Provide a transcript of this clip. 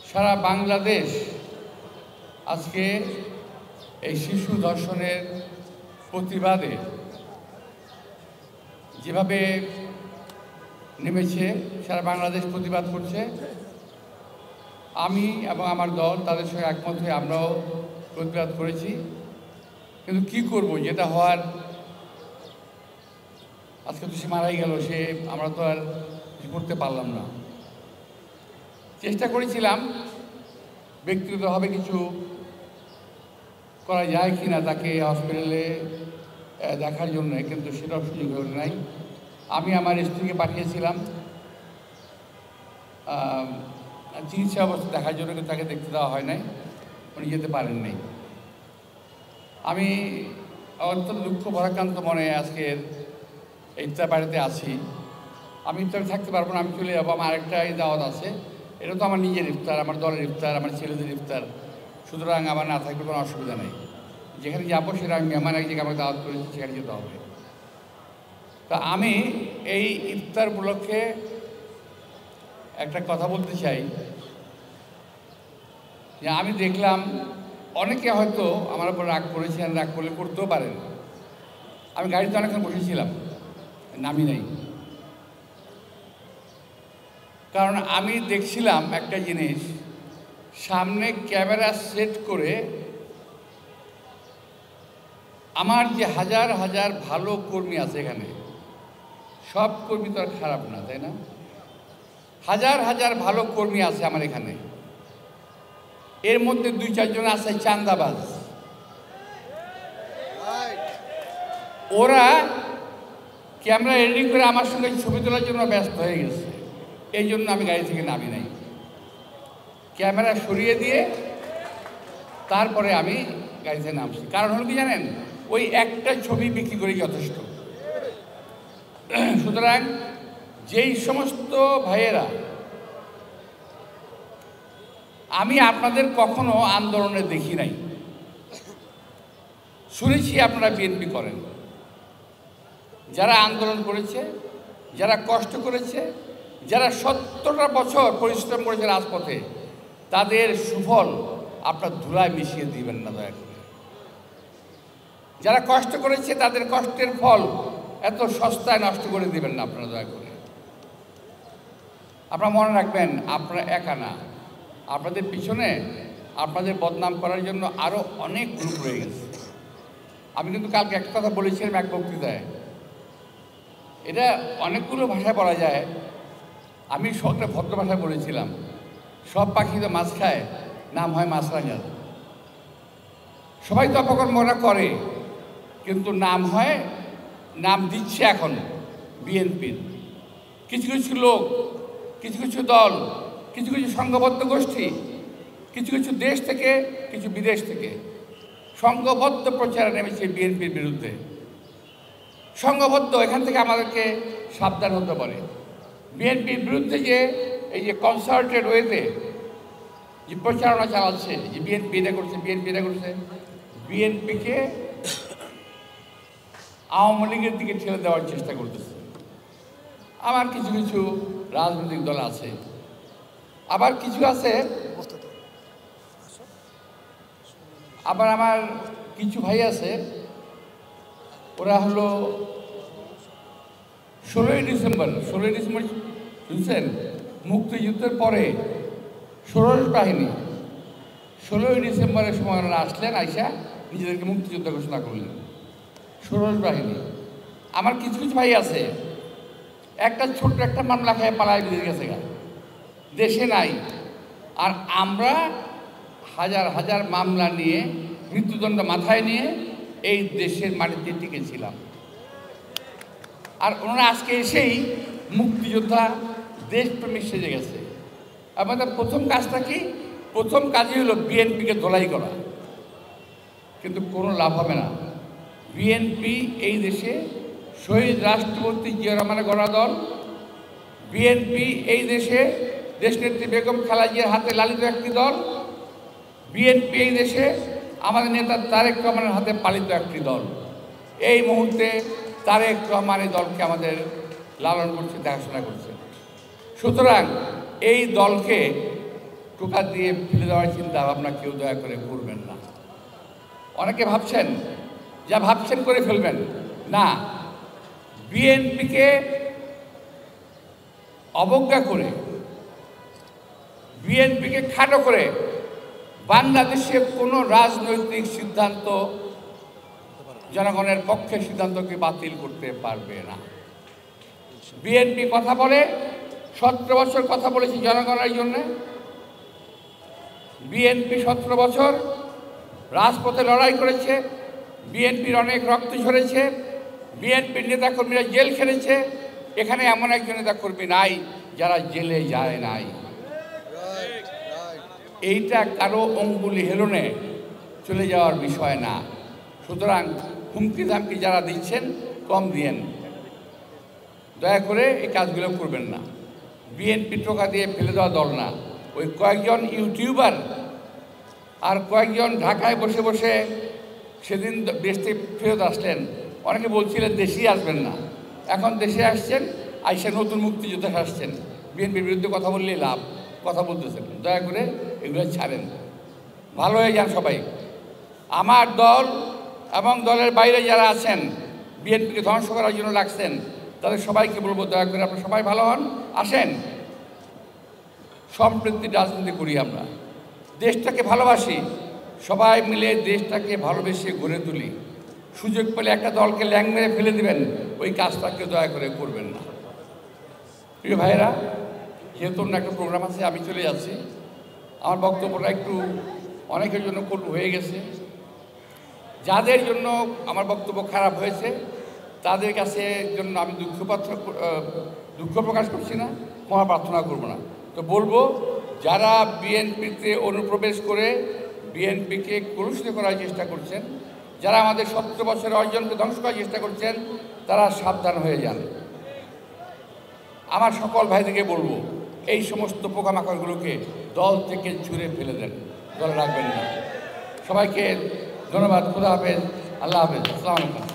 সারা বাংলাদেশ আজকে এই শিশু ধর্ষণের প্রতিবাদে যেভাবে নেমেছে, সারা বাংলাদেশ প্রতিবাদ করছে। আমি এবং আমার দল তাদের সঙ্গে একমত হয়ে আমরাও প্রতিবাদ করেছি। কিন্তু কি করব, যেটা হওয়ার, আজকে তো সে মারাই গেল, আমরা তো আর করতে পারলাম না। চেষ্টা করেছিলাম ব্যক্তিগতভাবে কিছু করা যায় কি না তাকে হসপিটালে দেখার জন্য, কিন্তু সেটাও সুযোগ হয়ে নাই। আমি আমার স্ত্রীকে পাঠিয়েছিলাম চিকিৎসা অবস্থা দেখার জন্য, কিন্তু তাকে দেখতে দেওয়া হয় নাই, উনি যেতে পারেন নাই। আমি অত্যন্ত দুঃখ ভারাক্রান্ত মনে আজকের ইফতার বাড়িতে আছি। আমি ইফতারে থাকতে পারবো না, আমি চলে যাবো। আমার আরেকটা দাওয়াত আছে, এটা তো আমার নিজের ইফতার, আমার দলের ইফতার, আমার ছেলেদের ইফতার, সুতরাং আমার না থাকলে কোনো অসুবিধা নেই। যেখানে যাবো সেটা আমি মেহমান এক জায়গায় আমাকে দাওয়াত করেছি, সেখানে যেতে হবে। তা আমি এই ইফতার উপলক্ষে একটা কথা বলতে চাই যে আমি দেখলাম অনেকে হয়তো আমার উপর রাগ করেছেন, রাগ করলে করতেও পারেন। আমি গাড়িতে অনেকক্ষণ বসেছিলাম, নামি নাই, কারণ আমি দেখছিলাম একটা জিনিস, সামনে ক্যামেরা সেট করে আমার যে হাজার হাজার ভালো কর্মী আছে এখানে, সব কর্মী তো আর খারাপ না, তাই না? হাজার হাজার ভালো কর্মী আছে আমার এখানে, এর মধ্যে 2-4 জন আছে চাঁদাবাজ। ওরা ক্যামেরা রেডি করে আমার সঙ্গে ছবি তোলার জন্য ব্যস্ত হয়ে গেছে। এই জন্য আমি গাড়ি থেকে নামি নাই, ক্যামেরা সরিয়ে দিয়ে তারপরে আমি গাড়ি থেকে নামছি। কারণ হলো কি জানেন, ওই একটা ছবি বিক্রি করে যথেষ্ট। সুতরাং যেই সমস্ত ভাইয়েরা, আমি আপনাদের কখনো আন্দোলনে দেখি নাই, শুনেছি আপনারা বিএনপি করেন। যারা আন্দোলন করেছে, যারা কষ্ট করেছে, যারা 70টা বছর পরিশ্রম করেছে রাজপথে, তাদের সুফল আপনার ধুলায় মিশিয়ে দিবেন না দয়া করে। যারা কষ্ট করেছে তাদের কষ্টের ফল এত সস্তায় নষ্ট করে দিবেন না আপনারা দয়া করে। আপনারা মনে রাখবেন, আপনারা একা না, আপনাদের পিছনে আপনাদের বদনাম করার জন্য আরও অনেক গ্রুপ রয়ে গেছে। আমি কিন্তু কালকে একটা কথা বলেছিলাম এক বক্তৃতায়, এটা অনেকগুলো ভাষায় বলা যায়। আমি একটা ভদ্র ভাষায় বলেছিলাম, সব পাখি তো মাছ খায়, নাম হয় মাছরাঙা। সবাই তো অপকর্মরা করে, কিন্তু নাম হয়, নাম দিচ্ছে এখন বিএনপির কিছু কিছু লোক, কিছু কিছু দল, কিছু কিছু সংঘবদ্ধ গোষ্ঠী, কিছু কিছু দেশ থেকে, কিছু বিদেশ থেকে সংঘবদ্ধ প্রচারে নেমেছে বিএনপির বিরুদ্ধে। সংঘবদ্ধ, এখান থেকে আমাদেরকে সাবধান হতে পারে। বিএনপির বিরুদ্ধে যে এই যে কনসার্টেড ওয়েতে যে প্রচারণা চালাচ্ছে, যে বিএনপি এটা করছে, বিএনপি এটা করছে, বিএনপিকে আওয়ামী লীগের দিকে ঠেলে দেওয়ার চেষ্টা করতেছে। আমার কিছু কিছু রাজনৈতিক দল আছে, আবার কিছু আছে, আবার আমার কিছু ভাই আছে, ওরা হলো 16ই ডিসেম্বর শুনছেন, মুক্তিযুদ্ধের পরে ষোড়শ বাহিনী 16ই ডিসেম্বরের সময় ওরা আসলেন, আইসা নিজেদেরকে মুক্তিযোদ্ধা ঘোষণা করলেন, ষোড়শ বাহিনী। আমার কিছু কিছু ভাই আছে, একটা ছোট্ট একটা মামলা খেয়ে পালায় বিদেশ গেছে, দেশে নাই। আর আমরা হাজার হাজার মামলা নিয়ে, মৃত্যুদণ্ড মাথায় নিয়ে এই দেশের মাটিতে টিকেছিলাম। আর ওনারা আজকে এসেই মুক্তিযোদ্ধা, দেশপ্রেমিক সেজে গেছে। আমাদের প্রথম কাজটা কি? প্রথম কাজই হলো বিএনপিকে ধোলাই করা, কিন্তু কোনো লাভ হবে না। বিএনপি এই দেশে শহীদ রাষ্ট্রপতি জিয়া রহমানের গড়া দল। বিএনপি এই দেশে দেশনেত্রী বেগম খালেদা জিয়ার হাতে লালিত একটি দল। বিএনপি এই দেশে আমাদের নেতা তারেক রহমানের হাতে পালিত একটি দল। এই মুহূর্তে তারেক রহমান এই দলকে আমাদের লালন করছে, দেখাশোনা করছে। সুতরাং এই দলকে টোকা দিয়ে ফেলে দেওয়ার চিন্তা ভাবনা কেউ দয়া করে করবেন না। অনেকে ভাবছেন যা ভাবছেন করে ফেলবেন না। বিএনপিকে অবজ্ঞা করে, বিএনপিকে খাটো করে বাংলাদেশে কোনো রাজনৈতিক সিদ্ধান্ত জনগণের পক্ষে সিদ্ধান্তকে বাতিল করতে পারবে না। বিএনপি কথা বলে, 17 বছর কথা বলেছি জনগণের জন্য। বিএনপি 17 বছর রাজপথে লড়াই করেছে, বিএনপির অনেক রক্ত ঝরেছে, বিএনপির নেতাকর্মীরা জেল খেলেছে। এখানে এমন একজন নেতাকর্মী নাই যারা জেলে যায় নাই। এইটা কারো অঙ্গুলি হেলনে চলে যাওয়ার বিষয় না। সুতরাং হুমকি ধামকি যারা দিচ্ছেন কম দিয়েন, দয়া করে এই কাজগুলো করবেন না। বিএনপি টোকা দিয়ে ফেলে দেওয়া দল না। ওই কয়েকজন ইউটিউবার আর কয়েকজন ঢাকায় বসে বসে সেদিন দেশ থেকে ফেরত আসলেন, অনেকে বলছিলেন দেশেই আসবেন না, এখন দেশে আসছেন, আইসা নতুন মুক্তিযোদ্ধা আসছেন, বিএনপির বিরুদ্ধে কথা বললেই লাভ, কথা বলতেছেন। দয়া করে এগুলো ছাড়েন, ভালো হয়ে যান সবাই। আমার দল এবং দলের বাইরে যারা আছেন বিএনপিকে ধ্বংস করার জন্য লাগছেন, তাদের সবাইকে বলবো দয়া করে আপনারা সবাই ভালো হন, আসেন, সম্প্রীতির রাজনীতি করি, আমরা দেশটাকে ভালোবাসি, সবাই মিলে দেশটাকে ভালোবেসে গড়ে তুলি। সুযোগ পেলে একটা দলকে ল্যাং মেরে ফেলে দিবেন, ওই কাজটাকে দয়া করে করবেন না। প্রিয় ভাইয়েরা, যেহেতু অন্য একটা প্রোগ্রাম আছে, আমি চলে যাচ্ছি। আমার বক্তব্যটা একটু অনেকের জন্য কটু হয়ে গেছে। যাদের জন্য আমার বক্তব্য খারাপ হয়েছে তাদের কাছে জন্য আমি দুঃখ প্রকাশ করছি না, ক্ষমা প্রার্থনা করব না। তো বলবো, যারা বিএনপিতে অনুপ্রবেশ করে বিএনপিকে কলুষিত করার চেষ্টা করছেন, যারা আমাদের 17 বছরের অর্জনকে ধ্বংস করার চেষ্টা করছেন, তারা সাবধান হয়ে যান। আমার সকল ভাইদেরকে বলবো, এই সমস্ত পোকামাকড়গুলোকে দল থেকে ছুঁড়ে ফেলে দেন, দলে রাখবেন না। সবাইকে ধন্যবাদ। খুদা হাফেজ, আল্লাহ হাফেজ, আসসালামু আলাইকুম।